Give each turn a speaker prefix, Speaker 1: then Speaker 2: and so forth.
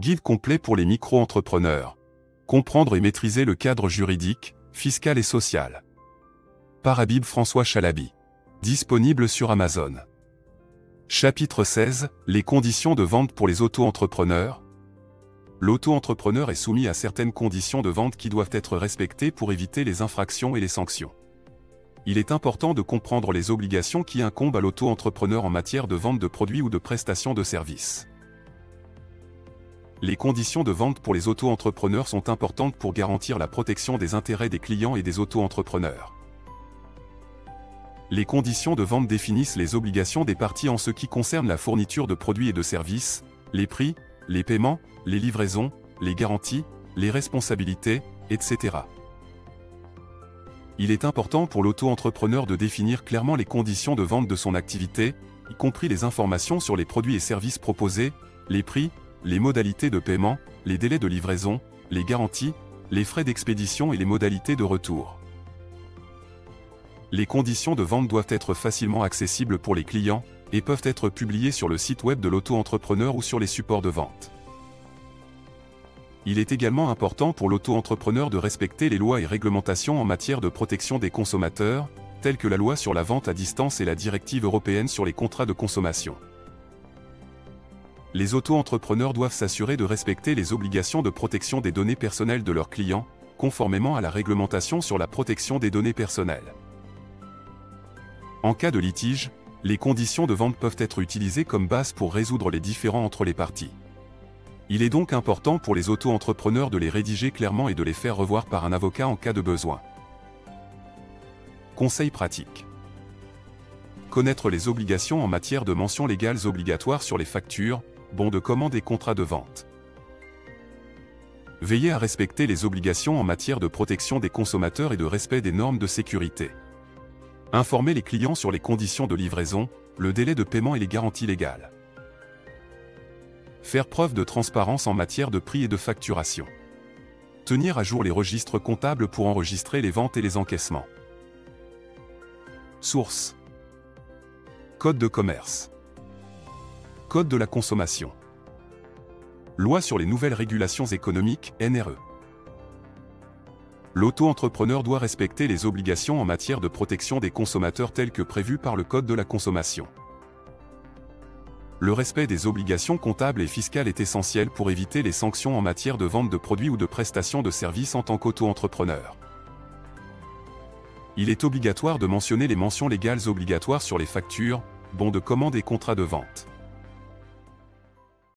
Speaker 1: Guide complet pour les micro-entrepreneurs. Comprendre et maîtriser le cadre juridique, fiscal et social. Par Habib François Chalabi. Disponible sur Amazon. Chapitre 16. Les conditions de vente pour les auto-entrepreneurs. L'auto-entrepreneur est soumis à certaines conditions de vente qui doivent être respectées pour éviter les infractions et les sanctions. Il est important de comprendre les obligations qui incombent à l'auto-entrepreneur en matière de vente de produits ou de prestation de services. Les conditions de vente pour les auto-entrepreneurs sont importantes pour garantir la protection des intérêts des clients et des auto-entrepreneurs. Les conditions de vente définissent les obligations des parties en ce qui concerne la fourniture de produits et de services, les prix, les paiements, les livraisons, les garanties, les responsabilités, etc. Il est important pour l'auto-entrepreneur de définir clairement les conditions de vente de son activité, y compris les informations sur les produits et services proposés, les prix, les modalités de paiement, les délais de livraison, les garanties, les frais d'expédition et les modalités de retour. Les conditions de vente doivent être facilement accessibles pour les clients et peuvent être publiées sur le site web de l'auto-entrepreneur ou sur les supports de vente. Il est également important pour l'auto-entrepreneur de respecter les lois et réglementations en matière de protection des consommateurs, telles que la loi sur la vente à distance et la directive européenne sur les contrats de consommation. Les auto-entrepreneurs doivent s'assurer de respecter les obligations de protection des données personnelles de leurs clients, conformément à la réglementation sur la protection des données personnelles. En cas de litige, les conditions de vente peuvent être utilisées comme base pour résoudre les différends entre les parties. Il est donc important pour les auto-entrepreneurs de les rédiger clairement et de les faire revoir par un avocat en cas de besoin. Conseils pratiques. Connaître les obligations en matière de mentions légales obligatoires sur les factures, bons de commande et contrats de vente. Veillez à respecter les obligations en matière de protection des consommateurs et de respect des normes de sécurité. Informer les clients sur les conditions de livraison, le délai de paiement et les garanties légales. Faire preuve de transparence en matière de prix et de facturation. Tenir à jour les registres comptables pour enregistrer les ventes et les encaissements. Source. Code de commerce. Code de la consommation. Loi sur les nouvelles régulations économiques, NRE. L'auto-entrepreneur doit respecter les obligations en matière de protection des consommateurs telles que prévues par le Code de la consommation. Le respect des obligations comptables et fiscales est essentiel pour éviter les sanctions en matière de vente de produits ou de prestations de services en tant qu'auto-entrepreneur. Il est obligatoire de mentionner les mentions légales obligatoires sur les factures, bons de commande et contrats de vente.